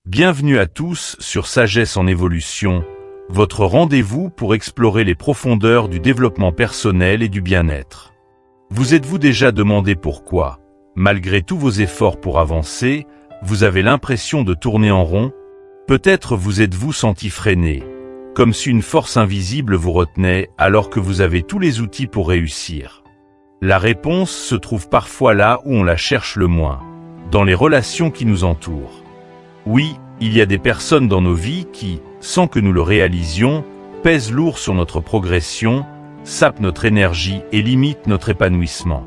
Bienvenue à tous sur Sagesse en évolution, votre rendez-vous pour explorer les profondeurs du développement personnel et du bien-être. Vous êtes-vous déjà demandé pourquoi, malgré tous vos efforts pour avancer, vous avez l'impression de tourner en rond? Peut-être vous êtes-vous senti freiné, comme si une force invisible vous retenait alors que vous avez tous les outils pour réussir. La réponse se trouve parfois là où on la cherche le moins, dans les relations qui nous entourent. Oui, il y a des personnes dans nos vies qui, sans que nous le réalisions, pèsent lourd sur notre progression, sapent notre énergie et limitent notre épanouissement.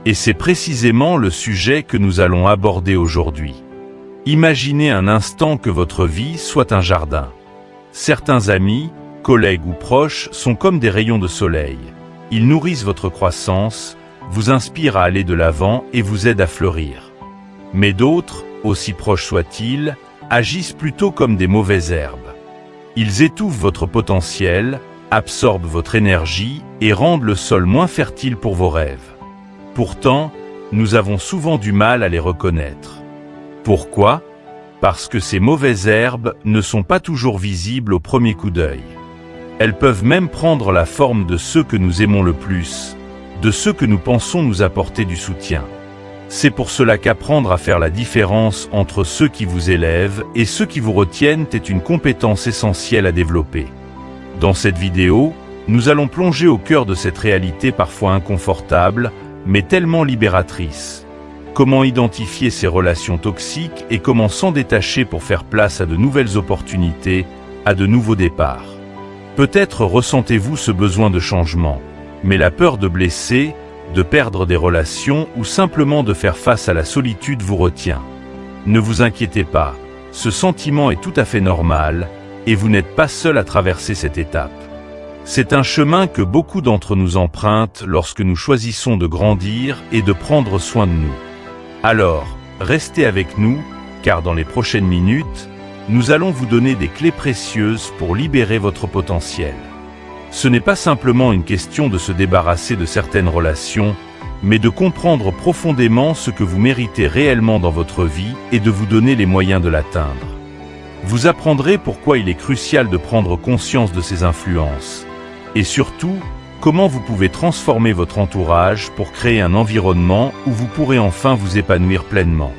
Et c'est précisément le sujet que nous allons aborder aujourd'hui. Imaginez un instant que votre vie soit un jardin. Certains amis, collègues ou proches sont comme des rayons de soleil. Ils nourrissent votre croissance, vous inspirent à aller de l'avant et vous aident à fleurir. Mais d'autres, aussi proches soient-ils, agissent plutôt comme des mauvaises herbes. Ils étouffent votre potentiel, absorbent votre énergie et rendent le sol moins fertile pour vos rêves. Pourtant, nous avons souvent du mal à les reconnaître. Pourquoi? Parce que ces mauvaises herbes ne sont pas toujours visibles au premier coup d'œil. Elles peuvent même prendre la forme de ceux que nous aimons le plus, de ceux que nous pensons nous apporter du soutien. C'est pour cela qu'apprendre à faire la différence entre ceux qui vous élèvent et ceux qui vous retiennent est une compétence essentielle à développer. Dans cette vidéo, nous allons plonger au cœur de cette réalité parfois inconfortable, mais tellement libératrice. Comment identifier ces relations toxiques et comment s'en détacher pour faire place à de nouvelles opportunités, à de nouveaux départs. Peut-être ressentez-vous ce besoin de changement, mais la peur de blesser, de perdre des relations ou simplement de faire face à la solitude vous retient. Ne vous inquiétez pas, ce sentiment est tout à fait normal, et vous n'êtes pas seul à traverser cette étape. C'est un chemin que beaucoup d'entre nous empruntent lorsque nous choisissons de grandir et de prendre soin de nous. Alors, restez avec nous, car dans les prochaines minutes, nous allons vous donner des clés précieuses pour libérer votre potentiel. Ce n'est pas simplement une question de se débarrasser de certaines relations, mais de comprendre profondément ce que vous méritez réellement dans votre vie et de vous donner les moyens de l'atteindre. Vous apprendrez pourquoi il est crucial de prendre conscience de ces influences, et surtout, comment vous pouvez transformer votre entourage pour créer un environnement où vous pourrez enfin vous épanouir pleinement.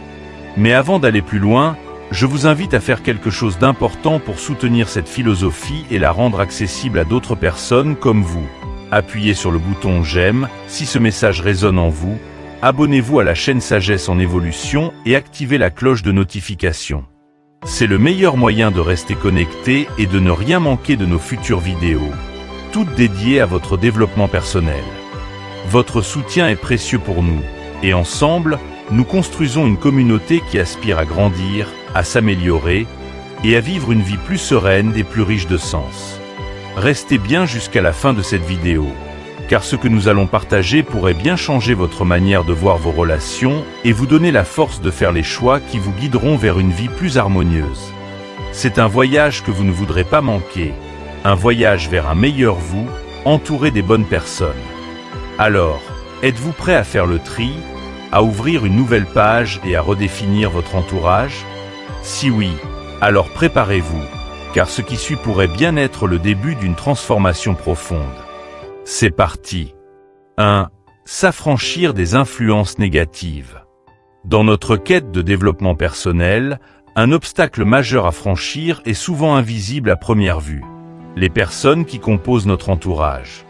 Mais avant d'aller plus loin, je vous invite à faire quelque chose d'important pour soutenir cette philosophie et la rendre accessible à d'autres personnes comme vous. Appuyez sur le bouton « J'aime » si ce message résonne en vous, abonnez-vous à la chaîne Sagesse en évolution et activez la cloche de notification. C'est le meilleur moyen de rester connecté et de ne rien manquer de nos futures vidéos, toutes dédiées à votre développement personnel. Votre soutien est précieux pour nous, et ensemble, nous construisons une communauté qui aspire à grandir, à s'améliorer et à vivre une vie plus sereine et plus riche de sens. Restez bien jusqu'à la fin de cette vidéo, car ce que nous allons partager pourrait bien changer votre manière de voir vos relations et vous donner la force de faire les choix qui vous guideront vers une vie plus harmonieuse. C'est un voyage que vous ne voudrez pas manquer, un voyage vers un meilleur vous, entouré des bonnes personnes. Alors, êtes-vous prêt à faire le tri, à ouvrir une nouvelle page et à redéfinir votre entourage? Si oui, alors préparez-vous, car ce qui suit pourrait bien être le début d'une transformation profonde. C'est parti. 1. S'affranchir des influences négatives. Dans notre quête de développement personnel, un obstacle majeur à franchir est souvent invisible à première vue. Les personnes qui composent notre entourage.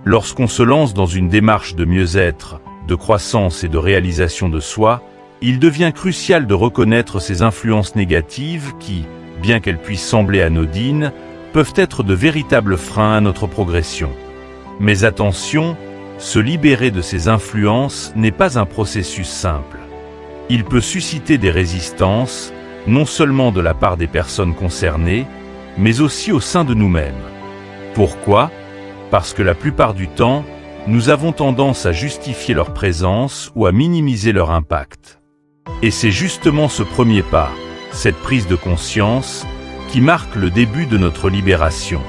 Lorsqu'on se lance dans une démarche de mieux-être, de croissance et de réalisation de soi, il devient crucial de reconnaître ces influences négatives qui, bien qu'elles puissent sembler anodines, peuvent être de véritables freins à notre progression. Mais attention, se libérer de ces influences n'est pas un processus simple. Il peut susciter des résistances, non seulement de la part des personnes concernées, mais aussi au sein de nous-mêmes. Pourquoi? Parce que la plupart du temps, nous avons tendance à justifier leur présence ou à minimiser leur impact. Et c'est justement ce premier pas, cette prise de conscience, qui marque le début de notre libération.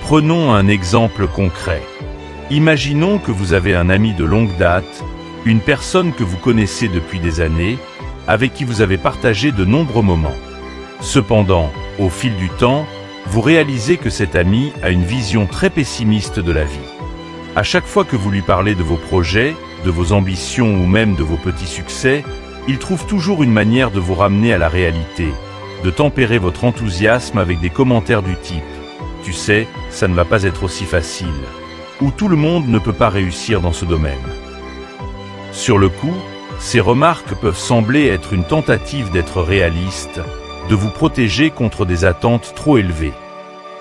Prenons un exemple concret. Imaginons que vous avez un ami de longue date, une personne que vous connaissez depuis des années, avec qui vous avez partagé de nombreux moments. Cependant, au fil du temps, vous réalisez que cet ami a une vision très pessimiste de la vie. À chaque fois que vous lui parlez de vos projets, de vos ambitions ou même de vos petits succès, il trouve toujours une manière de vous ramener à la réalité, de tempérer votre enthousiasme avec des commentaires du type « Tu sais, ça ne va pas être aussi facile » ou « Tout le monde ne peut pas réussir dans ce domaine ». Sur le coup, ces remarques peuvent sembler être une tentative d'être réaliste, de vous protéger contre des attentes trop élevées.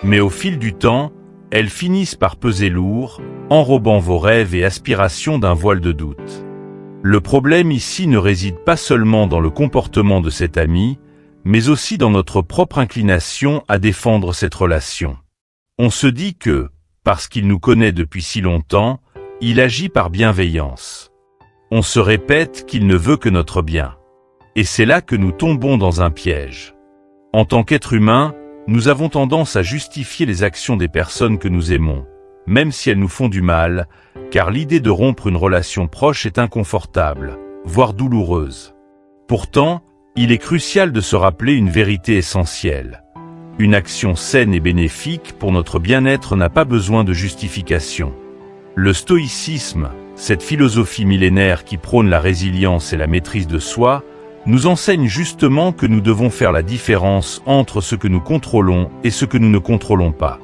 Mais au fil du temps, elles finissent par peser lourd, enrobant vos rêves et aspirations d'un voile de doute. Le problème ici ne réside pas seulement dans le comportement de cet ami, mais aussi dans notre propre inclination à défendre cette relation. On se dit que, parce qu'il nous connaît depuis si longtemps, il agit par bienveillance. On se répète qu'il ne veut que notre bien. Et c'est là que nous tombons dans un piège. En tant qu'être humain, nous avons tendance à justifier les actions des personnes que nous aimons, même si elles nous font du mal, car l'idée de rompre une relation proche est inconfortable, voire douloureuse. Pourtant, il est crucial de se rappeler une vérité essentielle. Une action saine et bénéfique pour notre bien-être n'a pas besoin de justification. Le stoïcisme, cette philosophie millénaire qui prône la résilience et la maîtrise de soi, nous enseigne justement que nous devons faire la différence entre ce que nous contrôlons et ce que nous ne contrôlons pas.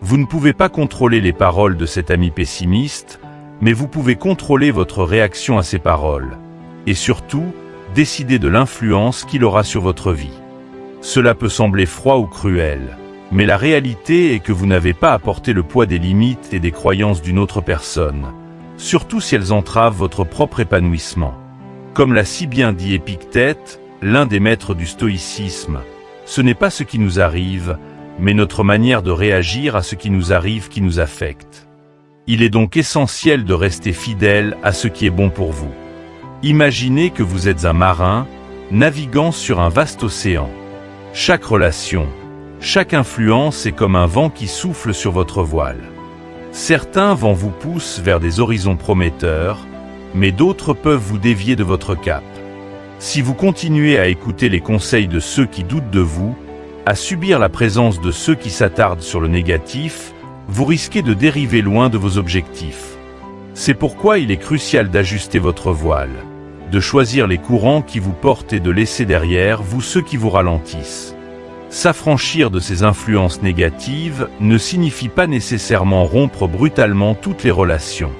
Vous ne pouvez pas contrôler les paroles de cet ami pessimiste, mais vous pouvez contrôler votre réaction à ces paroles. Et surtout, décider de l'influence qu'il aura sur votre vie. Cela peut sembler froid ou cruel, mais la réalité est que vous n'avez pas à porter le poids des limites et des croyances d'une autre personne, surtout si elles entravent votre propre épanouissement. Comme l'a si bien dit Épictète, l'un des maîtres du stoïcisme, ce n'est pas ce qui nous arrive, mais notre manière de réagir à ce qui nous arrive qui nous affecte. Il est donc essentiel de rester fidèle à ce qui est bon pour vous. Imaginez que vous êtes un marin, naviguant sur un vaste océan. Chaque relation, chaque influence est comme un vent qui souffle sur votre voile. Certains vents vous poussent vers des horizons prometteurs, mais d'autres peuvent vous dévier de votre cap. Si vous continuez à écouter les conseils de ceux qui doutent de vous, à subir la présence de ceux qui s'attardent sur le négatif, vous risquez de dériver loin de vos objectifs. C'est pourquoi il est crucial d'ajuster votre voile, de choisir les courants qui vous portent et de laisser derrière vous ceux qui vous ralentissent. S'affranchir de ces influences négatives ne signifie pas nécessairement rompre brutalement toutes les relations.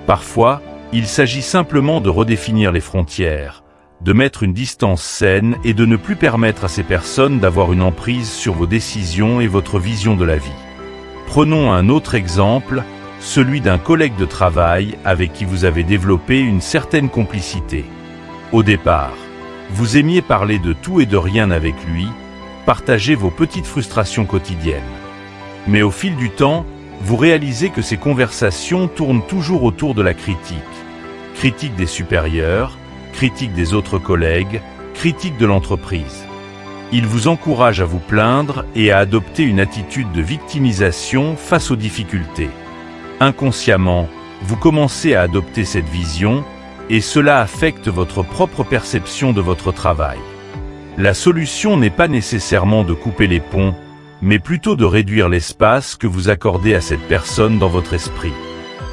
Parfois, il s'agit simplement de redéfinir les frontières, de mettre une distance saine et de ne plus permettre à ces personnes d'avoir une emprise sur vos décisions et votre vision de la vie. Prenons un autre exemple, celui d'un collègue de travail avec qui vous avez développé une certaine complicité. Au départ, vous aimiez parler de tout et de rien avec lui, partager vos petites frustrations quotidiennes. Mais au fil du temps, vous réalisez que ces conversations tournent toujours autour de la critique. Critique des supérieurs, critique des autres collègues, critique de l'entreprise. Il vous encourage à vous plaindre et à adopter une attitude de victimisation face aux difficultés. Inconsciemment, vous commencez à adopter cette vision, et cela affecte votre propre perception de votre travail. La solution n'est pas nécessairement de couper les ponts, mais plutôt de réduire l'espace que vous accordez à cette personne dans votre esprit.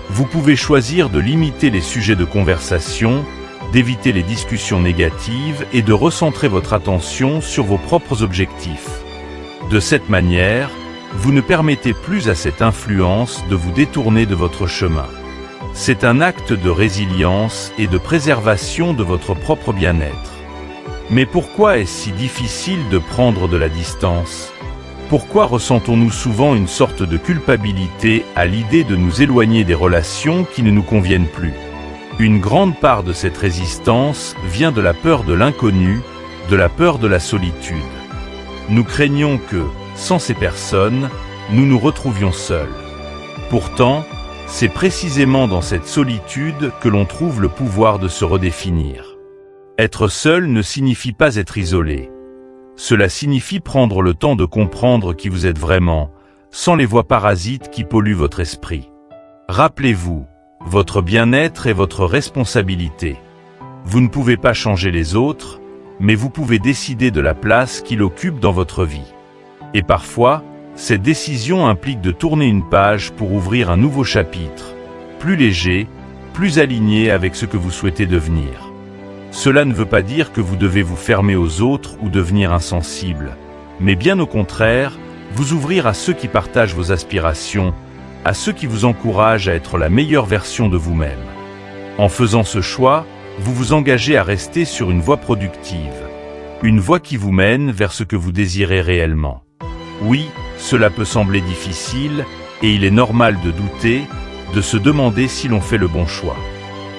Vous pouvez choisir de limiter les sujets de conversation, d'éviter les discussions négatives et de recentrer votre attention sur vos propres objectifs. De cette manière, vous ne permettez plus à cette influence de vous détourner de votre chemin. C'est un acte de résilience et de préservation de votre propre bien-être. Mais pourquoi est-ce si difficile de prendre de la distance ? Pourquoi ressentons-nous souvent une sorte de culpabilité à l'idée de nous éloigner des relations qui ne nous conviennent plus ? Une grande part de cette résistance vient de la peur de l'inconnu, de la peur de la solitude. Nous craignons que, sans ces personnes, nous nous retrouvions seuls. Pourtant, c'est précisément dans cette solitude que l'on trouve le pouvoir de se redéfinir. Être seul ne signifie pas être isolé. Cela signifie prendre le temps de comprendre qui vous êtes vraiment, sans les voix parasites qui polluent votre esprit. Rappelez-vous, votre bien-être est votre responsabilité. Vous ne pouvez pas changer les autres, mais vous pouvez décider de la place qu'il occupe dans votre vie. Et parfois, cette décision implique de tourner une page pour ouvrir un nouveau chapitre, plus léger, plus aligné avec ce que vous souhaitez devenir. Cela ne veut pas dire que vous devez vous fermer aux autres ou devenir insensible, mais bien au contraire, vous ouvrir à ceux qui partagent vos aspirations, à ceux qui vous encouragent à être la meilleure version de vous-même. En faisant ce choix, vous vous engagez à rester sur une voie productive, une voie qui vous mène vers ce que vous désirez réellement. Oui, cela peut sembler difficile, et il est normal de douter, de se demander si l'on fait le bon choix.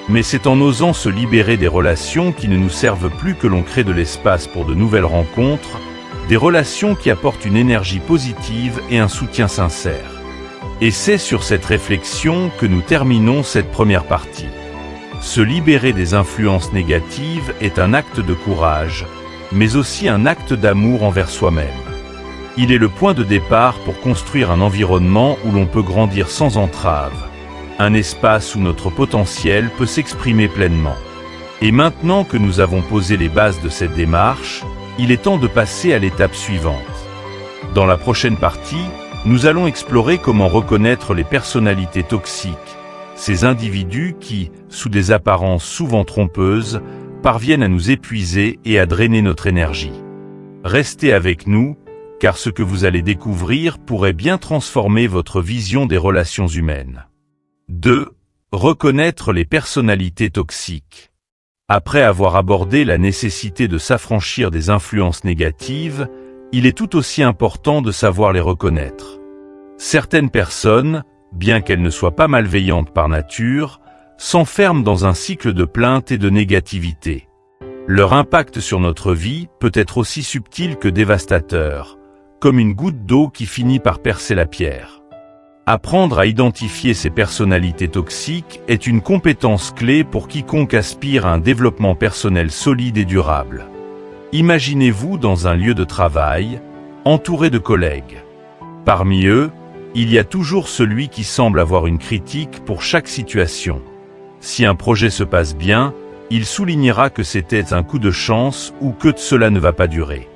Mais c'est en osant se libérer des relations qui ne nous servent plus que l'on crée de l'espace pour de nouvelles rencontres, des relations qui apportent une énergie positive et un soutien sincère. Et c'est sur cette réflexion que nous terminons cette première partie. Se libérer des influences négatives est un acte de courage, mais aussi un acte d'amour envers soi-même. Il est le point de départ pour construire un environnement où l'on peut grandir sans entrave, un espace où notre potentiel peut s'exprimer pleinement. Et maintenant que nous avons posé les bases de cette démarche, il est temps de passer à l'étape suivante. Dans la prochaine partie, nous allons explorer comment reconnaître les personnalités toxiques, ces individus qui, sous des apparences souvent trompeuses, parviennent à nous épuiser et à drainer notre énergie. Restez avec nous, car ce que vous allez découvrir pourrait bien transformer votre vision des relations humaines. 2. Reconnaître les personnalités toxiques. Après avoir abordé la nécessité de s'affranchir des influences négatives, il est tout aussi important de savoir les reconnaître. Certaines personnes, bien qu'elles ne soient pas malveillantes par nature, s'enferment dans un cycle de plaintes et de négativité. Leur impact sur notre vie peut être aussi subtil que dévastateur, comme une goutte d'eau qui finit par percer la pierre. Apprendre à identifier ces personnalités toxiques est une compétence clé pour quiconque aspire à un développement personnel solide et durable. Imaginez-vous dans un lieu de travail, entouré de collègues. Parmi eux, il y a toujours celui qui semble avoir une critique pour chaque situation. Si un projet se passe bien, il soulignera que c'était un coup de chance ou que cela ne va pas durer.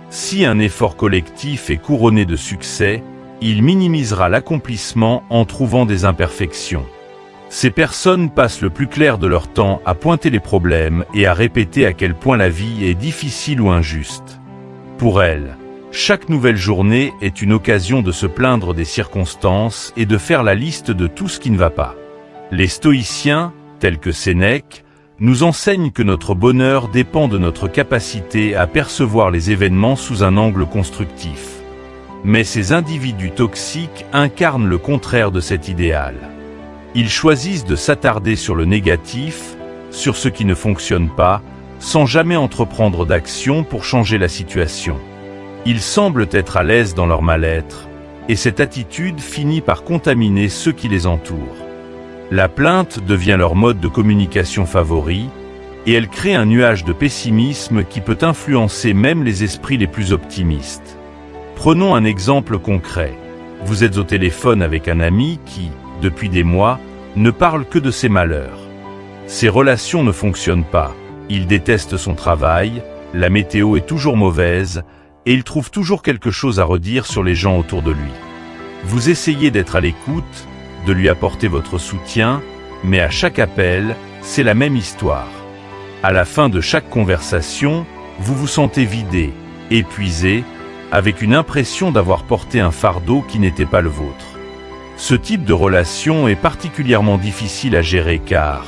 Si un effort collectif est couronné de succès, il minimisera l'accomplissement en trouvant des imperfections. Ces personnes passent le plus clair de leur temps à pointer les problèmes et à répéter à quel point la vie est difficile ou injuste. Pour elles, chaque nouvelle journée est une occasion de se plaindre des circonstances et de faire la liste de tout ce qui ne va pas. Les stoïciens, tels que Sénèque, nous enseignent que notre bonheur dépend de notre capacité à percevoir les événements sous un angle constructif. Mais ces individus toxiques incarnent le contraire de cet idéal. Ils choisissent de s'attarder sur le négatif, sur ce qui ne fonctionne pas, sans jamais entreprendre d'action pour changer la situation. Ils semblent être à l'aise dans leur mal-être, et cette attitude finit par contaminer ceux qui les entourent. La plainte devient leur mode de communication favori, et elle crée un nuage de pessimisme qui peut influencer même les esprits les plus optimistes. Prenons un exemple concret. Vous êtes au téléphone avec un ami qui, depuis des mois, ne parle que de ses malheurs. Ses relations ne fonctionnent pas, il déteste son travail, la météo est toujours mauvaise, et il trouve toujours quelque chose à redire sur les gens autour de lui. Vous essayez d'être à l'écoute, de lui apporter votre soutien, mais à chaque appel, c'est la même histoire. À la fin de chaque conversation, vous vous sentez vidé, épuisé, avec une impression d'avoir porté un fardeau qui n'était pas le vôtre. Ce type de relation est particulièrement difficile à gérer car,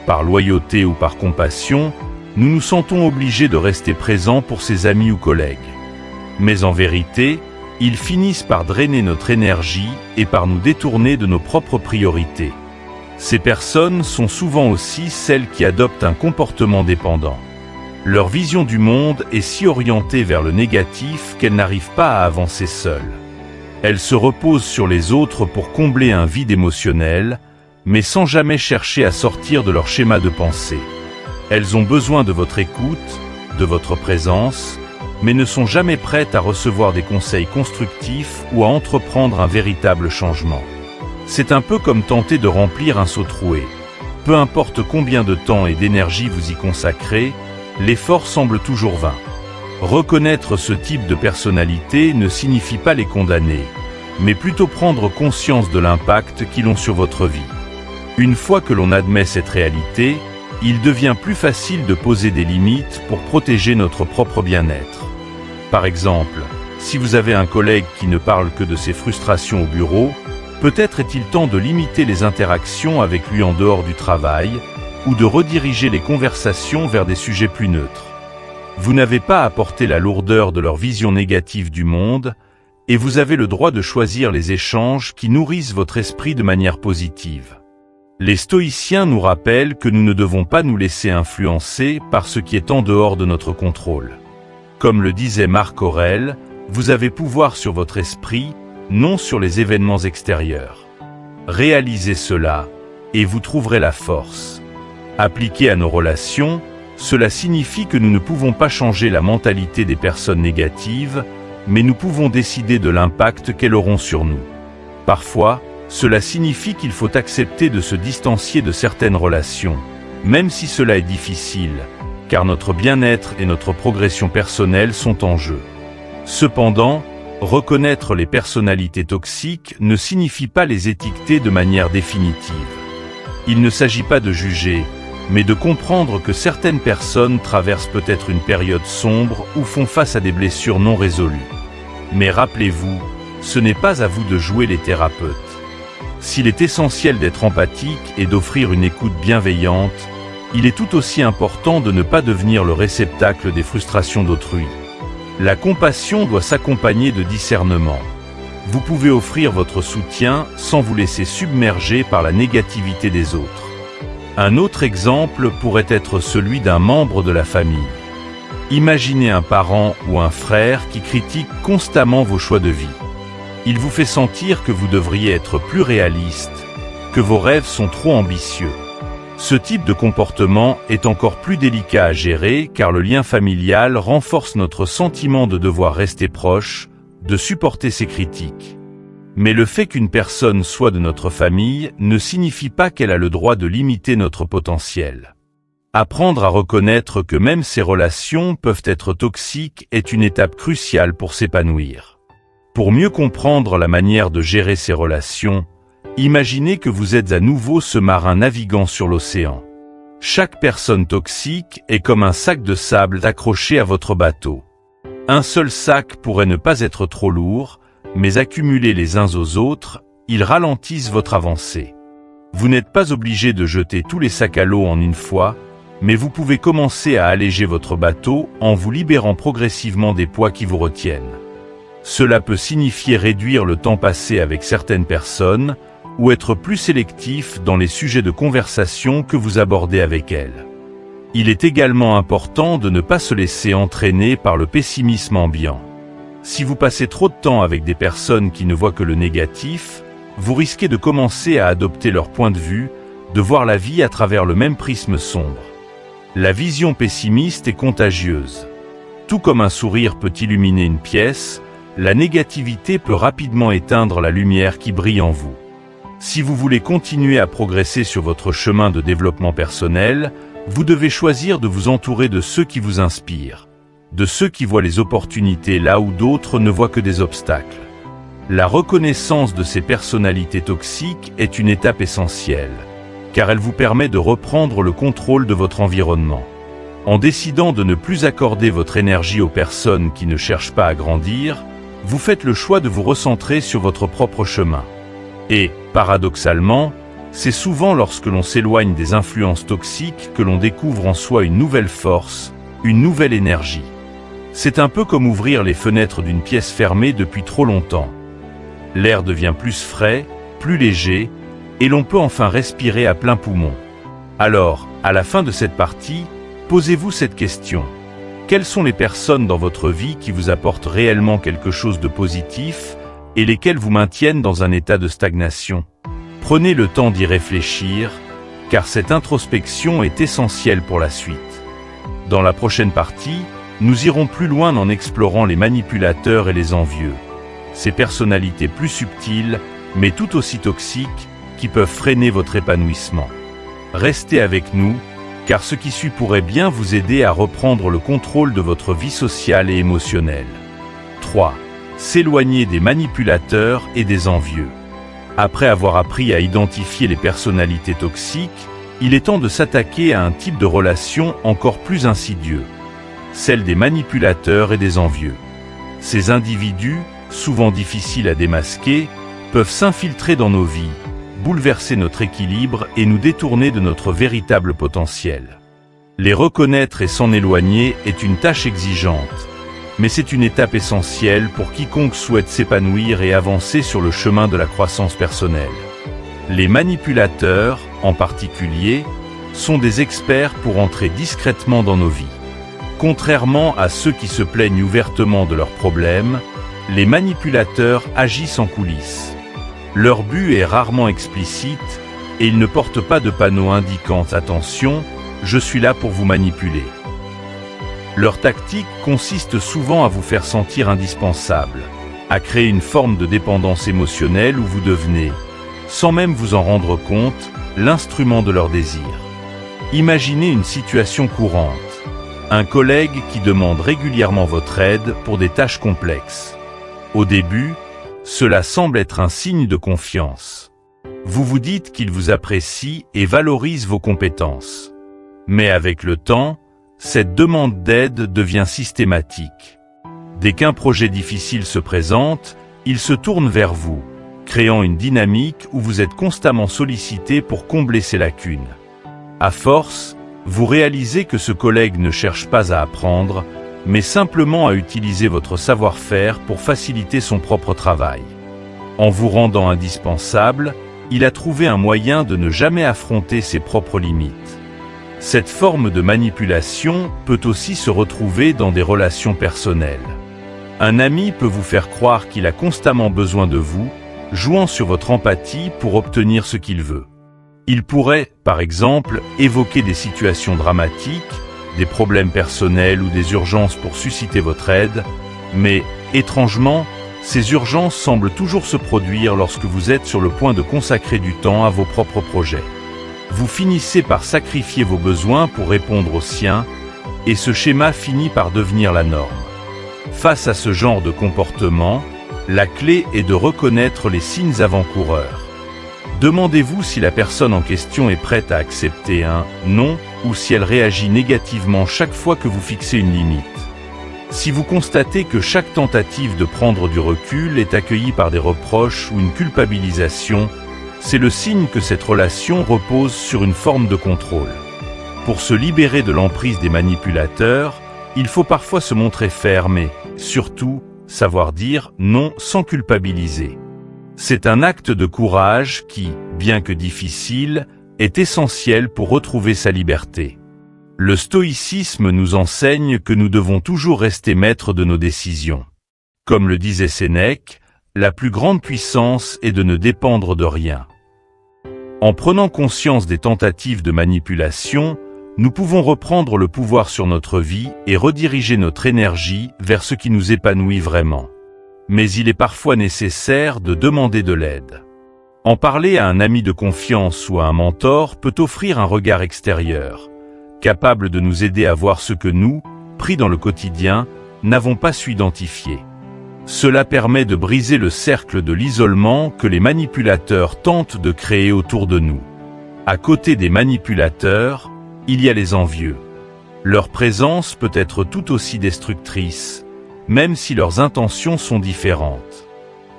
par loyauté ou par compassion, nous nous sentons obligés de rester présents pour ses amis ou collègues. Mais en vérité, ils finissent par drainer notre énergie et par nous détourner de nos propres priorités. Ces personnes sont souvent aussi celles qui adoptent un comportement dépendant. Leur vision du monde est si orientée vers le négatif qu'elles n'arrivent pas à avancer seules. Elles se reposent sur les autres pour combler un vide émotionnel, mais sans jamais chercher à sortir de leur schéma de pensée. Elles ont besoin de votre écoute, de votre présence, mais ne sont jamais prêtes à recevoir des conseils constructifs ou à entreprendre un véritable changement. C'est un peu comme tenter de remplir un seau troué. Peu importe combien de temps et d'énergie vous y consacrez, l'effort semble toujours vain. Reconnaître ce type de personnalité ne signifie pas les condamner, mais plutôt prendre conscience de l'impact qu'ils ont sur votre vie. Une fois que l'on admet cette réalité, il devient plus facile de poser des limites pour protéger notre propre bien-être. Par exemple, si vous avez un collègue qui ne parle que de ses frustrations au bureau, peut-être est-il temps de limiter les interactions avec lui en dehors du travail, ou de rediriger les conversations vers des sujets plus neutres. Vous n'avez pas à porter la lourdeur de leur vision négative du monde, et vous avez le droit de choisir les échanges qui nourrissent votre esprit de manière positive. Les stoïciens nous rappellent que nous ne devons pas nous laisser influencer par ce qui est en dehors de notre contrôle. Comme le disait Marc Aurèle, vous avez pouvoir sur votre esprit, non sur les événements extérieurs. Réalisez cela, et vous trouverez la force. Appliqué à nos relations, cela signifie que nous ne pouvons pas changer la mentalité des personnes négatives, mais nous pouvons décider de l'impact qu'elles auront sur nous. Parfois, cela signifie qu'il faut accepter de se distancier de certaines relations, même si cela est difficile, car notre bien-être et notre progression personnelle sont en jeu. Cependant, reconnaître les personnalités toxiques ne signifie pas les étiqueter de manière définitive. Il ne s'agit pas de juger, mais de comprendre que certaines personnes traversent peut-être une période sombre ou font face à des blessures non résolues. Mais rappelez-vous, ce n'est pas à vous de jouer les thérapeutes. S'il est essentiel d'être empathique et d'offrir une écoute bienveillante, il est tout aussi important de ne pas devenir le réceptacle des frustrations d'autrui. La compassion doit s'accompagner de discernement. Vous pouvez offrir votre soutien sans vous laisser submerger par la négativité des autres. Un autre exemple pourrait être celui d'un membre de la famille. Imaginez un parent ou un frère qui critique constamment vos choix de vie. Il vous fait sentir que vous devriez être plus réaliste, que vos rêves sont trop ambitieux. Ce type de comportement est encore plus délicat à gérer car le lien familial renforce notre sentiment de devoir rester proche, de supporter ses critiques. Mais le fait qu'une personne soit de notre famille ne signifie pas qu'elle a le droit de limiter notre potentiel. Apprendre à reconnaître que même ces relations peuvent être toxiques est une étape cruciale pour s'épanouir. Pour mieux comprendre la manière de gérer ces relations, imaginez que vous êtes à nouveau ce marin naviguant sur l'océan. Chaque personne toxique est comme un sac de sable accroché à votre bateau. Un seul sac pourrait ne pas être trop lourd, mais accumulés les uns aux autres, ils ralentissent votre avancée. Vous n'êtes pas obligé de jeter tous les sacs à l'eau en une fois, mais vous pouvez commencer à alléger votre bateau en vous libérant progressivement des poids qui vous retiennent. Cela peut signifier réduire le temps passé avec certaines personnes, ou être plus sélectif dans les sujets de conversation que vous abordez avec elles. Il est également important de ne pas se laisser entraîner par le pessimisme ambiant. Si vous passez trop de temps avec des personnes qui ne voient que le négatif, vous risquez de commencer à adopter leur point de vue, de voir la vie à travers le même prisme sombre. La vision pessimiste est contagieuse. Tout comme un sourire peut illuminer une pièce, la négativité peut rapidement éteindre la lumière qui brille en vous. Si vous voulez continuer à progresser sur votre chemin de développement personnel, vous devez choisir de vous entourer de ceux qui vous inspirent, de ceux qui voient les opportunités là où d'autres ne voient que des obstacles. La reconnaissance de ces personnalités toxiques est une étape essentielle, car elle vous permet de reprendre le contrôle de votre environnement. En décidant de ne plus accorder votre énergie aux personnes qui ne cherchent pas à grandir, vous faites le choix de vous recentrer sur votre propre chemin. Et, paradoxalement, c'est souvent lorsque l'on s'éloigne des influences toxiques que l'on découvre en soi une nouvelle force, une nouvelle énergie. C'est un peu comme ouvrir les fenêtres d'une pièce fermée depuis trop longtemps. L'air devient plus frais, plus léger, et l'on peut enfin respirer à plein poumon. Alors, à la fin de cette partie, posez-vous cette question. Quelles sont les personnes dans votre vie qui vous apportent réellement quelque chose de positif et lesquelles vous maintiennent dans un état de stagnation? Prenez le temps d'y réfléchir, car cette introspection est essentielle pour la suite. Dans la prochaine partie, nous irons plus loin en explorant les manipulateurs et les envieux. Ces personnalités plus subtiles, mais tout aussi toxiques, qui peuvent freiner votre épanouissement. Restez avec nous, car ce qui suit pourrait bien vous aider à reprendre le contrôle de votre vie sociale et émotionnelle. 3. S'éloigner des manipulateurs et des envieux. Après avoir appris à identifier les personnalités toxiques, il est temps de s'attaquer à un type de relation encore plus insidieux, celle des manipulateurs et des envieux. Ces individus, souvent difficiles à démasquer, peuvent s'infiltrer dans nos vies, bouleverser notre équilibre et nous détourner de notre véritable potentiel. Les reconnaître et s'en éloigner est une tâche exigeante, mais c'est une étape essentielle pour quiconque souhaite s'épanouir et avancer sur le chemin de la croissance personnelle. Les manipulateurs, en particulier, sont des experts pour entrer discrètement dans nos vies. Contrairement à ceux qui se plaignent ouvertement de leurs problèmes, les manipulateurs agissent en coulisses. Leur but est rarement explicite et ils ne portent pas de panneau indiquant « Attention, je suis là pour vous manipuler ». Leur tactique consiste souvent à vous faire sentir indispensable, à créer une forme de dépendance émotionnelle où vous devenez, sans même vous en rendre compte, l'instrument de leur désir. Imaginez une situation courante. Un collègue qui demande régulièrement votre aide pour des tâches complexes. Au début, cela semble être un signe de confiance. Vous vous dites qu'il vous apprécie et valorise vos compétences. Mais avec le temps, cette demande d'aide devient systématique. Dès qu'un projet difficile se présente, il se tourne vers vous, créant une dynamique où vous êtes constamment sollicité pour combler ces lacunes. À force, vous réalisez que ce collègue ne cherche pas à apprendre, mais simplement à utiliser votre savoir-faire pour faciliter son propre travail. En vous rendant indispensable, il a trouvé un moyen de ne jamais affronter ses propres limites. Cette forme de manipulation peut aussi se retrouver dans des relations personnelles. Un ami peut vous faire croire qu'il a constamment besoin de vous, jouant sur votre empathie pour obtenir ce qu'il veut. Il pourrait, par exemple, évoquer des situations dramatiques, des problèmes personnels ou des urgences pour susciter votre aide, mais, étrangement, ces urgences semblent toujours se produire lorsque vous êtes sur le point de consacrer du temps à vos propres projets. Vous finissez par sacrifier vos besoins pour répondre aux siens, et ce schéma finit par devenir la norme. Face à ce genre de comportement, la clé est de reconnaître les signes avant-coureurs. Demandez-vous si la personne en question est prête à accepter un « non » ou si elle réagit négativement chaque fois que vous fixez une limite. Si vous constatez que chaque tentative de prendre du recul est accueillie par des reproches ou une culpabilisation, c'est le signe que cette relation repose sur une forme de contrôle. Pour se libérer de l'emprise des manipulateurs, il faut parfois se montrer ferme et, surtout, savoir dire non sans culpabiliser. C'est un acte de courage qui, bien que difficile, est essentiel pour retrouver sa liberté. Le stoïcisme nous enseigne que nous devons toujours rester maîtres de nos décisions. Comme le disait Sénèque, la plus grande puissance est de ne dépendre de rien. En prenant conscience des tentatives de manipulation, nous pouvons reprendre le pouvoir sur notre vie et rediriger notre énergie vers ce qui nous épanouit vraiment. Mais il est parfois nécessaire de demander de l'aide. En parler à un ami de confiance ou à un mentor peut offrir un regard extérieur, capable de nous aider à voir ce que nous, pris dans le quotidien, n'avons pas su identifier. Cela permet de briser le cercle de l'isolement que les manipulateurs tentent de créer autour de nous. À côté des manipulateurs, il y a les envieux. Leur présence peut être tout aussi destructrice, même si leurs intentions sont différentes.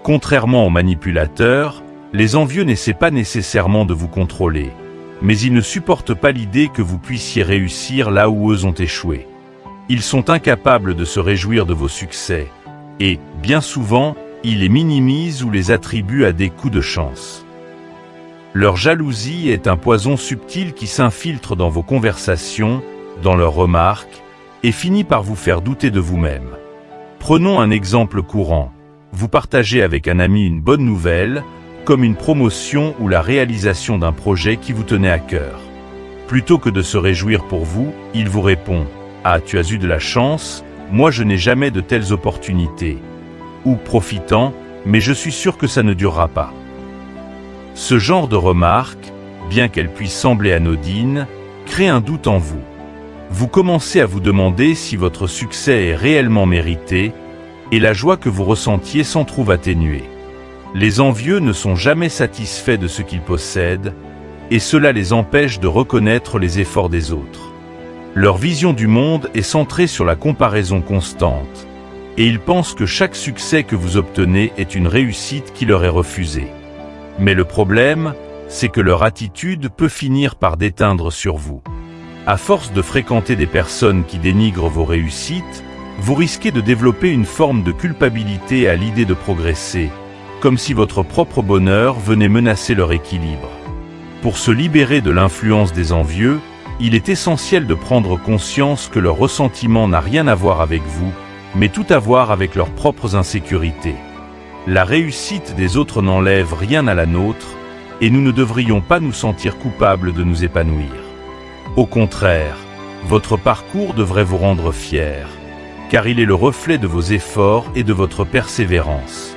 Contrairement aux manipulateurs, les envieux n'essaient pas nécessairement de vous contrôler, mais ils ne supportent pas l'idée que vous puissiez réussir là où eux ont échoué. Ils sont incapables de se réjouir de vos succès, et, bien souvent, ils les minimisent ou les attribuent à des coups de chance. Leur jalousie est un poison subtil qui s'infiltre dans vos conversations, dans leurs remarques, et finit par vous faire douter de vous-même. Prenons un exemple courant. Vous partagez avec un ami une bonne nouvelle, comme une promotion ou la réalisation d'un projet qui vous tenait à cœur. Plutôt que de se réjouir pour vous, il vous répond « Ah, tu as eu de la chance, moi je n'ai jamais de telles opportunités. » Ou profitant, mais je suis sûr que ça ne durera pas. Ce genre de remarques, bien qu'elles puissent sembler anodines, crée un doute en vous. Vous commencez à vous demander si votre succès est réellement mérité, et la joie que vous ressentiez s'en trouve atténuée. Les envieux ne sont jamais satisfaits de ce qu'ils possèdent, et cela les empêche de reconnaître les efforts des autres. Leur vision du monde est centrée sur la comparaison constante, et ils pensent que chaque succès que vous obtenez est une réussite qui leur est refusée. Mais le problème, c'est que leur attitude peut finir par déteindre sur vous. À force de fréquenter des personnes qui dénigrent vos réussites, vous risquez de développer une forme de culpabilité à l'idée de progresser, comme si votre propre bonheur venait menacer leur équilibre. Pour se libérer de l'influence des envieux, il est essentiel de prendre conscience que leur ressentiment n'a rien à voir avec vous, mais tout à voir avec leurs propres insécurités. La réussite des autres n'enlève rien à la nôtre, et nous ne devrions pas nous sentir coupables de nous épanouir. Au contraire, votre parcours devrait vous rendre fier, car il est le reflet de vos efforts et de votre persévérance.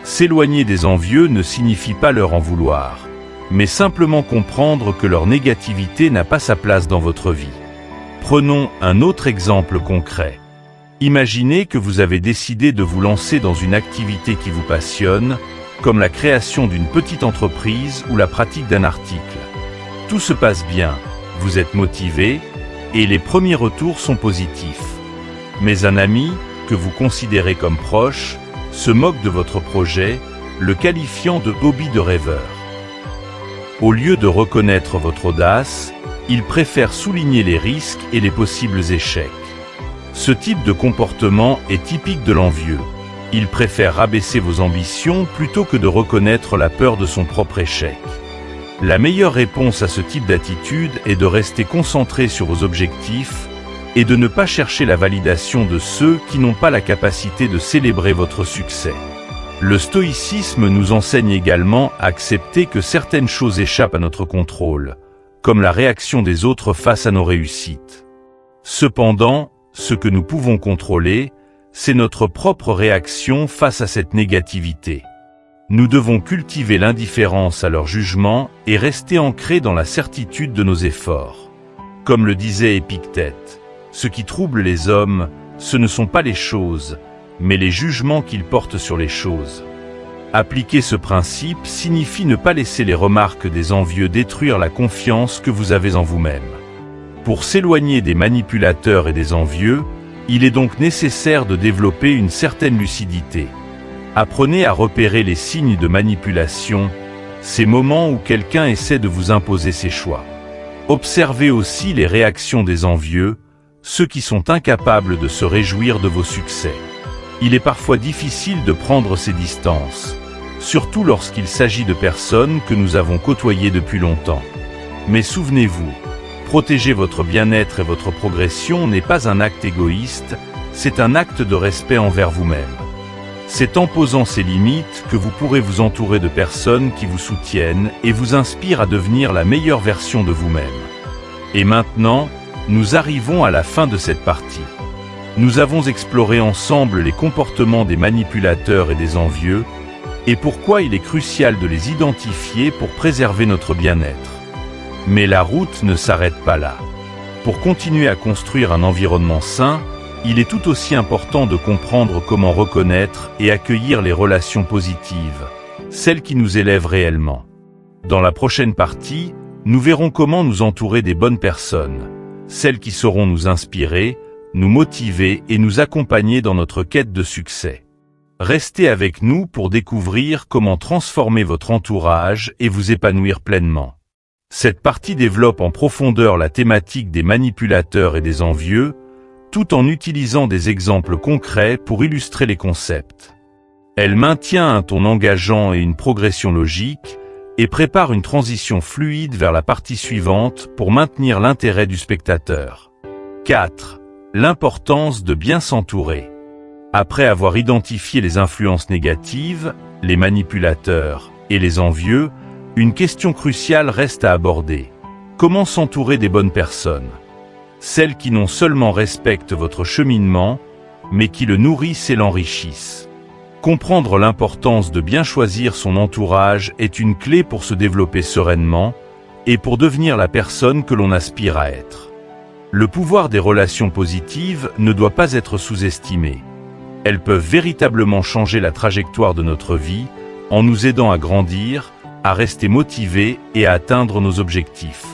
S'éloigner des envieux ne signifie pas leur en vouloir, mais simplement comprendre que leur négativité n'a pas sa place dans votre vie. Prenons un autre exemple concret. Imaginez que vous avez décidé de vous lancer dans une activité qui vous passionne, comme la création d'une petite entreprise ou la pratique d'un article. Tout se passe bien, vous êtes motivé, et les premiers retours sont positifs. Mais un ami, que vous considérez comme proche, se moque de votre projet, le qualifiant de hobby de rêveur. Au lieu de reconnaître votre audace, il préfère souligner les risques et les possibles échecs. Ce type de comportement est typique de l'envieux. Il préfère rabaisser vos ambitions plutôt que de reconnaître la peur de son propre échec. La meilleure réponse à ce type d'attitude est de rester concentré sur vos objectifs et de ne pas chercher la validation de ceux qui n'ont pas la capacité de célébrer votre succès. Le stoïcisme nous enseigne également à accepter que certaines choses échappent à notre contrôle, comme la réaction des autres face à nos réussites. Cependant, ce que nous pouvons contrôler, c'est notre propre réaction face à cette négativité. Nous devons cultiver l'indifférence à leur jugement et rester ancrés dans la certitude de nos efforts. Comme le disait Épictète, ce qui trouble les hommes, ce ne sont pas les choses, mais les jugements qu'ils portent sur les choses. Appliquer ce principe signifie ne pas laisser les remarques des envieux détruire la confiance que vous avez en vous-même. Pour s'éloigner des manipulateurs et des envieux, il est donc nécessaire de développer une certaine lucidité. Apprenez à repérer les signes de manipulation, ces moments où quelqu'un essaie de vous imposer ses choix. Observez aussi les réactions des envieux, ceux qui sont incapables de se réjouir de vos succès. Il est parfois difficile de prendre ses distances, surtout lorsqu'il s'agit de personnes que nous avons côtoyées depuis longtemps. Mais souvenez-vous, protéger votre bien-être et votre progression n'est pas un acte égoïste, c'est un acte de respect envers vous-même. C'est en posant ces limites que vous pourrez vous entourer de personnes qui vous soutiennent et vous inspirent à devenir la meilleure version de vous-même. Et maintenant, nous arrivons à la fin de cette partie. Nous avons exploré ensemble les comportements des manipulateurs et des envieux, et pourquoi il est crucial de les identifier pour préserver notre bien-être. Mais la route ne s'arrête pas là. Pour continuer à construire un environnement sain, il est tout aussi important de comprendre comment reconnaître et accueillir les relations positives, celles qui nous élèvent réellement. Dans la prochaine partie, nous verrons comment nous entourer des bonnes personnes, celles qui sauront nous inspirer, nous motiver et nous accompagner dans notre quête de succès. Restez avec nous pour découvrir comment transformer votre entourage et vous épanouir pleinement. Cette partie développe en profondeur la thématique des manipulateurs et des envieux, tout en utilisant des exemples concrets pour illustrer les concepts. Elle maintient un ton engageant et une progression logique, et prépare une transition fluide vers la partie suivante pour maintenir l'intérêt du spectateur. 4. L'importance de bien s'entourer. Après avoir identifié les influences négatives, les manipulateurs et les envieux, une question cruciale reste à aborder. Comment s'entourer des bonnes personnes? Celles qui non seulement respectent votre cheminement, mais qui le nourrissent et l'enrichissent. Comprendre l'importance de bien choisir son entourage est une clé pour se développer sereinement, et pour devenir la personne que l'on aspire à être. Le pouvoir des relations positives ne doit pas être sous-estimé. Elles peuvent véritablement changer la trajectoire de notre vie en nous aidant à grandir, à rester motivés et à atteindre nos objectifs.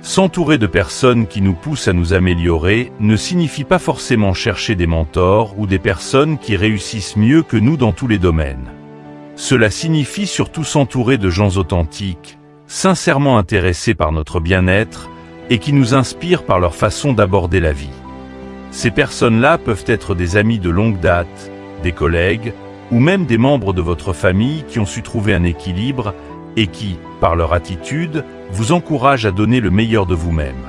S'entourer de personnes qui nous poussent à nous améliorer ne signifie pas forcément chercher des mentors ou des personnes qui réussissent mieux que nous dans tous les domaines. Cela signifie surtout s'entourer de gens authentiques, sincèrement intéressés par notre bien-être et qui nous inspirent par leur façon d'aborder la vie. Ces personnes-là peuvent être des amis de longue date, des collègues, ou même des membres de votre famille qui ont su trouver un équilibre et qui, par leur attitude, vous encouragent à donner le meilleur de vous-même.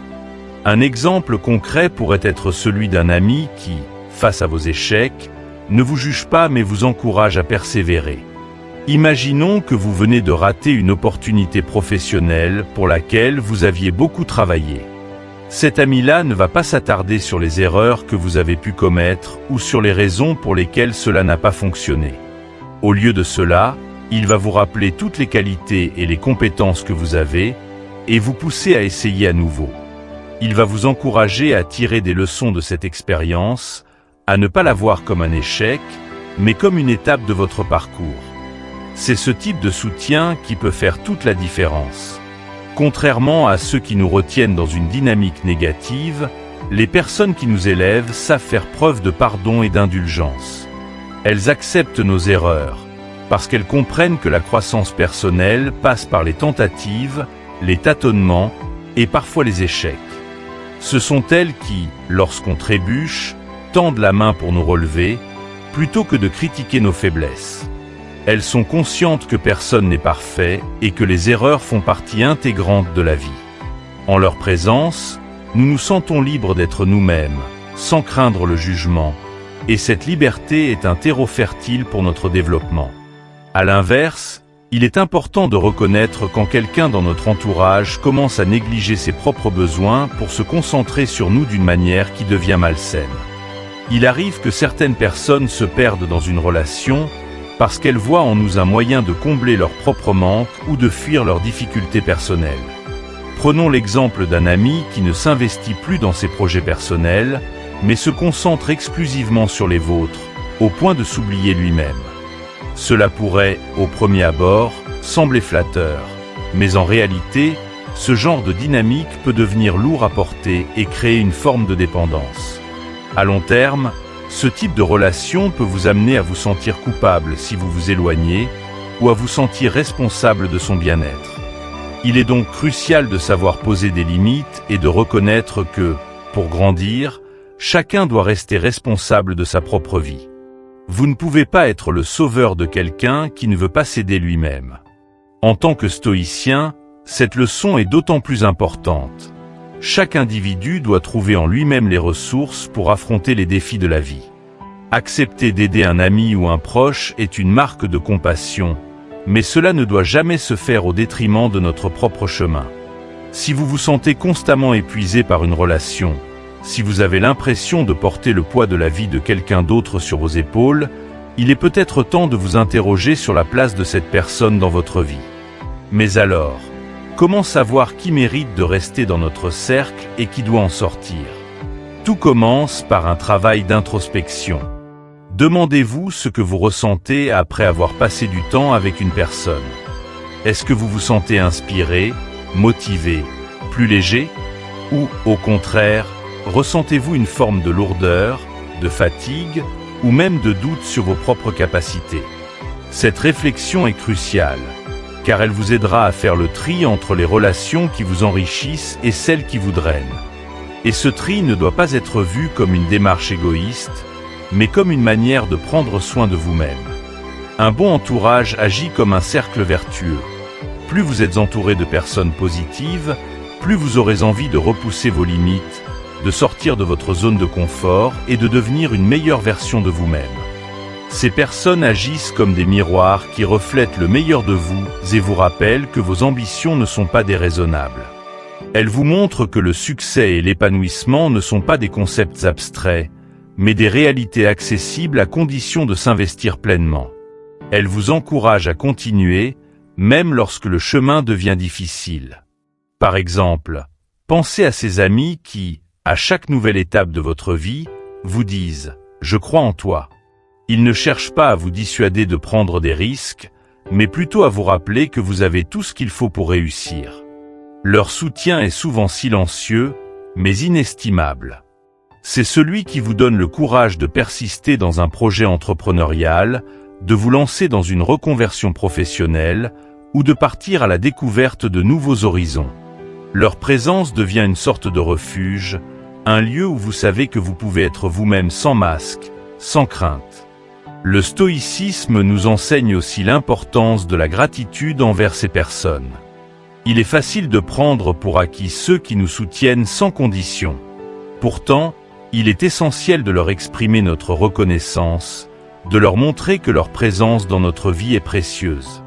Un exemple concret pourrait être celui d'un ami qui, face à vos échecs, ne vous juge pas mais vous encourage à persévérer. Imaginons que vous venez de rater une opportunité professionnelle pour laquelle vous aviez beaucoup travaillé. Cet ami-là ne va pas s'attarder sur les erreurs que vous avez pu commettre ou sur les raisons pour lesquelles cela n'a pas fonctionné. Au lieu de cela, il va vous rappeler toutes les qualités et les compétences que vous avez et vous pousser à essayer à nouveau. Il va vous encourager à tirer des leçons de cette expérience, à ne pas la voir comme un échec, mais comme une étape de votre parcours. C'est ce type de soutien qui peut faire toute la différence. Contrairement à ceux qui nous retiennent dans une dynamique négative, les personnes qui nous élèvent savent faire preuve de pardon et d'indulgence. Elles acceptent nos erreurs, parce qu'elles comprennent que la croissance personnelle passe par les tentatives, les tâtonnements et parfois les échecs. Ce sont elles qui, lorsqu'on trébuche, tendent la main pour nous relever, plutôt que de critiquer nos faiblesses. Elles sont conscientes que personne n'est parfait et que les erreurs font partie intégrante de la vie. En leur présence, nous nous sentons libres d'être nous-mêmes, sans craindre le jugement, et cette liberté est un terreau fertile pour notre développement. À l'inverse, il est important de reconnaître quand quelqu'un dans notre entourage commence à négliger ses propres besoins pour se concentrer sur nous d'une manière qui devient malsaine. Il arrive que certaines personnes se perdent dans une relation parce qu'elles voient en nous un moyen de combler leurs propres manques ou de fuir leurs difficultés personnelles. Prenons l'exemple d'un ami qui ne s'investit plus dans ses projets personnels, mais se concentre exclusivement sur les vôtres, au point de s'oublier lui-même. Cela pourrait, au premier abord, sembler flatteur, mais en réalité, ce genre de dynamique peut devenir lourd à porter et créer une forme de dépendance. À long terme, ce type de relation peut vous amener à vous sentir coupable si vous vous éloignez, ou à vous sentir responsable de son bien-être. Il est donc crucial de savoir poser des limites et de reconnaître que, pour grandir, chacun doit rester responsable de sa propre vie. Vous ne pouvez pas être le sauveur de quelqu'un qui ne veut pas s'aider lui-même. En tant que stoïcien, cette leçon est d'autant plus importante. Chaque individu doit trouver en lui-même les ressources pour affronter les défis de la vie. Accepter d'aider un ami ou un proche est une marque de compassion, mais cela ne doit jamais se faire au détriment de notre propre chemin. Si vous vous sentez constamment épuisé par une relation, si vous avez l'impression de porter le poids de la vie de quelqu'un d'autre sur vos épaules, il est peut-être temps de vous interroger sur la place de cette personne dans votre vie. Mais alors, comment savoir qui mérite de rester dans notre cercle et qui doit en sortir? Tout commence par un travail d'introspection. Demandez-vous ce que vous ressentez après avoir passé du temps avec une personne. Est-ce que vous vous sentez inspiré, motivé, plus léger? Ou, au contraire, ressentez-vous une forme de lourdeur, de fatigue, ou même de doute sur vos propres capacités? Cette réflexion est cruciale, car elle vous aidera à faire le tri entre les relations qui vous enrichissent et celles qui vous drainent. Et ce tri ne doit pas être vu comme une démarche égoïste, mais comme une manière de prendre soin de vous-même. Un bon entourage agit comme un cercle vertueux. Plus vous êtes entouré de personnes positives, plus vous aurez envie de repousser vos limites, de sortir de votre zone de confort et de devenir une meilleure version de vous-même. Ces personnes agissent comme des miroirs qui reflètent le meilleur de vous et vous rappellent que vos ambitions ne sont pas déraisonnables. Elles vous montrent que le succès et l'épanouissement ne sont pas des concepts abstraits, mais des réalités accessibles à condition de s'investir pleinement. Elles vous encouragent à continuer, même lorsque le chemin devient difficile. Par exemple, pensez à ces amis qui, à chaque nouvelle étape de votre vie, vous disent « Je crois en toi ». Ils ne cherchent pas à vous dissuader de prendre des risques, mais plutôt à vous rappeler que vous avez tout ce qu'il faut pour réussir. Leur soutien est souvent silencieux, mais inestimable. C'est celui qui vous donne le courage de persister dans un projet entrepreneurial, de vous lancer dans une reconversion professionnelle ou de partir à la découverte de nouveaux horizons. Leur présence devient une sorte de refuge, un lieu où vous savez que vous pouvez être vous-même sans masque, sans crainte. Le stoïcisme nous enseigne aussi l'importance de la gratitude envers ces personnes. Il est facile de prendre pour acquis ceux qui nous soutiennent sans condition. Pourtant, il est essentiel de leur exprimer notre reconnaissance, de leur montrer que leur présence dans notre vie est précieuse.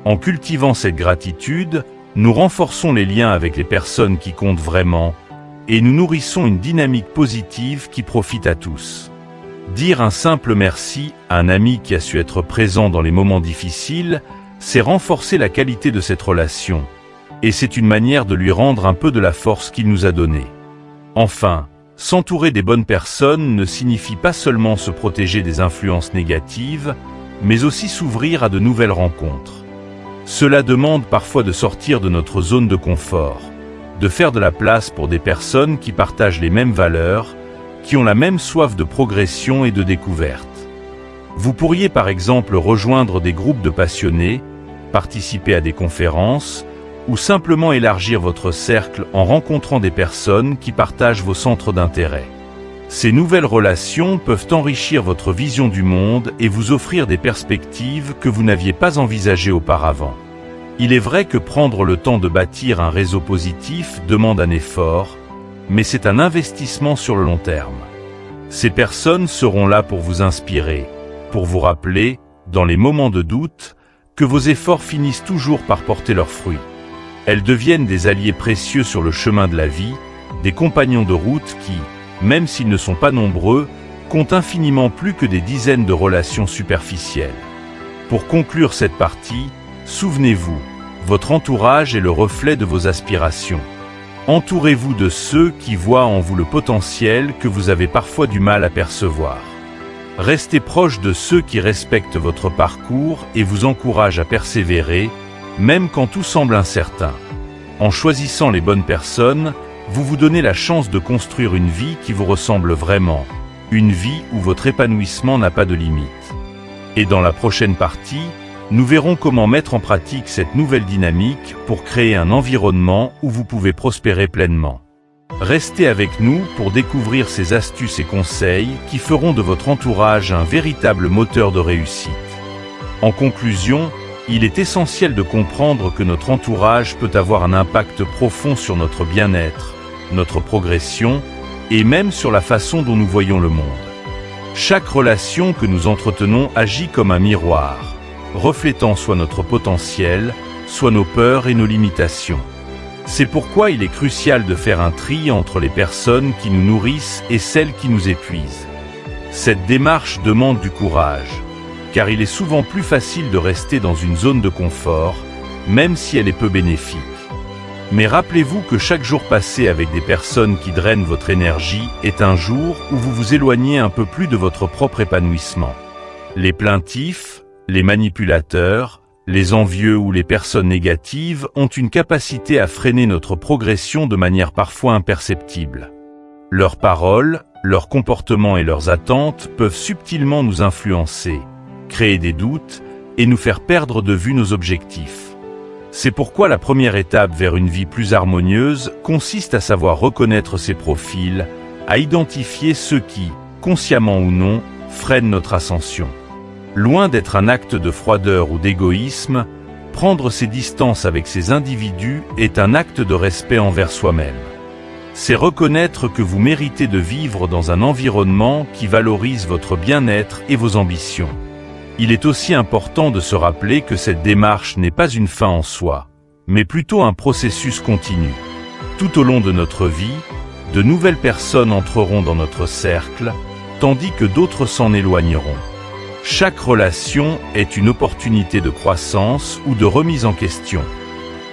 En cultivant cette gratitude, nous renforçons les liens avec les personnes qui comptent vraiment, et nous nourrissons une dynamique positive qui profite à tous. Dire un simple merci à un ami qui a su être présent dans les moments difficiles, c'est renforcer la qualité de cette relation, et c'est une manière de lui rendre un peu de la force qu'il nous a donnée. Enfin, s'entourer des bonnes personnes ne signifie pas seulement se protéger des influences négatives, mais aussi s'ouvrir à de nouvelles rencontres. Cela demande parfois de sortir de notre zone de confort, de faire de la place pour des personnes qui partagent les mêmes valeurs, qui ont la même soif de progression et de découverte. Vous pourriez par exemple rejoindre des groupes de passionnés, participer à des conférences, ou simplement élargir votre cercle en rencontrant des personnes qui partagent vos centres d'intérêt. Ces nouvelles relations peuvent enrichir votre vision du monde et vous offrir des perspectives que vous n'aviez pas envisagées auparavant. Il est vrai que prendre le temps de bâtir un réseau positif demande un effort, mais c'est un investissement sur le long terme. Ces personnes seront là pour vous inspirer, pour vous rappeler, dans les moments de doute, que vos efforts finissent toujours par porter leurs fruits. Elles deviennent des alliés précieux sur le chemin de la vie, des compagnons de route qui, même s'ils ne sont pas nombreux, comptent infiniment plus que des dizaines de relations superficielles. Pour conclure cette partie, souvenez-vous, votre entourage est le reflet de vos aspirations. Entourez-vous de ceux qui voient en vous le potentiel que vous avez parfois du mal à percevoir. Restez proche de ceux qui respectent votre parcours et vous encouragent à persévérer, même quand tout semble incertain. En choisissant les bonnes personnes, vous vous donnez la chance de construire une vie qui vous ressemble vraiment, une vie où votre épanouissement n'a pas de limite. Et dans la prochaine partie, nous verrons comment mettre en pratique cette nouvelle dynamique pour créer un environnement où vous pouvez prospérer pleinement. Restez avec nous pour découvrir ces astuces et conseils qui feront de votre entourage un véritable moteur de réussite. En conclusion, il est essentiel de comprendre que notre entourage peut avoir un impact profond sur notre bien-être, notre progression et même sur la façon dont nous voyons le monde. Chaque relation que nous entretenons agit comme un miroir, reflétant soit notre potentiel, soit nos peurs et nos limitations. C'est pourquoi il est crucial de faire un tri entre les personnes qui nous nourrissent et celles qui nous épuisent. Cette démarche demande du courage, car il est souvent plus facile de rester dans une zone de confort, même si elle est peu bénéfique. Mais rappelez-vous que chaque jour passé avec des personnes qui drainent votre énergie est un jour où vous vous éloignez un peu plus de votre propre épanouissement. Les plaintifs, les manipulateurs, les envieux ou les personnes négatives ont une capacité à freiner notre progression de manière parfois imperceptible. Leurs paroles, leurs comportements et leurs attentes peuvent subtilement nous influencer, créer des doutes et nous faire perdre de vue nos objectifs. C'est pourquoi la première étape vers une vie plus harmonieuse consiste à savoir reconnaître ces profils, à identifier ceux qui, consciemment ou non, freinent notre ascension. Loin d'être un acte de froideur ou d'égoïsme, prendre ses distances avec ces individus est un acte de respect envers soi-même. C'est reconnaître que vous méritez de vivre dans un environnement qui valorise votre bien-être et vos ambitions. Il est aussi important de se rappeler que cette démarche n'est pas une fin en soi, mais plutôt un processus continu. Tout au long de notre vie, de nouvelles personnes entreront dans notre cercle, tandis que d'autres s'en éloigneront. Chaque relation est une opportunité de croissance ou de remise en question.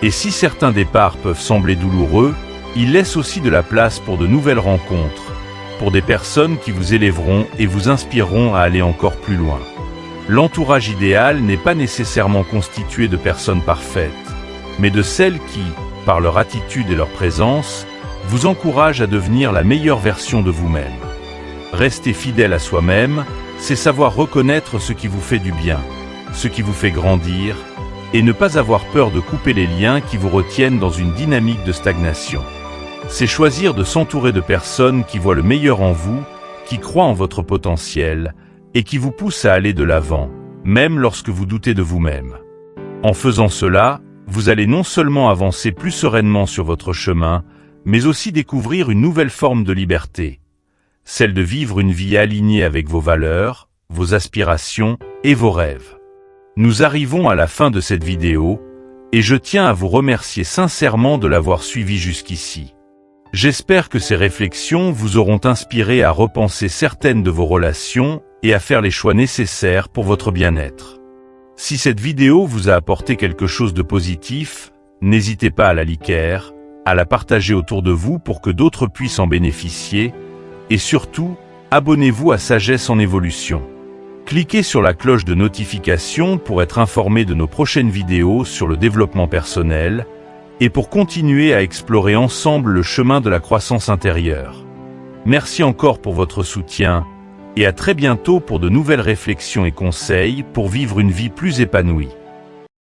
Et si certains départs peuvent sembler douloureux, il laisse aussi de la place pour de nouvelles rencontres, pour des personnes qui vous élèveront et vous inspireront à aller encore plus loin. L'entourage idéal n'est pas nécessairement constitué de personnes parfaites, mais de celles qui, par leur attitude et leur présence, vous encouragent à devenir la meilleure version de vous-même. Rester fidèle à soi-même, c'est savoir reconnaître ce qui vous fait du bien, ce qui vous fait grandir, et ne pas avoir peur de couper les liens qui vous retiennent dans une dynamique de stagnation. C'est choisir de s'entourer de personnes qui voient le meilleur en vous, qui croient en votre potentiel, et qui vous poussent à aller de l'avant, même lorsque vous doutez de vous-même. En faisant cela, vous allez non seulement avancer plus sereinement sur votre chemin, mais aussi découvrir une nouvelle forme de liberté, celle de vivre une vie alignée avec vos valeurs, vos aspirations et vos rêves. Nous arrivons à la fin de cette vidéo, et je tiens à vous remercier sincèrement de l'avoir suivi jusqu'ici. J'espère que ces réflexions vous auront inspiré à repenser certaines de vos relations et à faire les choix nécessaires pour votre bien-être. Si cette vidéo vous a apporté quelque chose de positif, n'hésitez pas à la liker, à la partager autour de vous pour que d'autres puissent en bénéficier, et surtout, abonnez-vous à Sagesse en Évolution. Cliquez sur la cloche de notification pour être informé de nos prochaines vidéos sur le développement personnel et pour continuer à explorer ensemble le chemin de la croissance intérieure. Merci encore pour votre soutien et à très bientôt pour de nouvelles réflexions et conseils pour vivre une vie plus épanouie.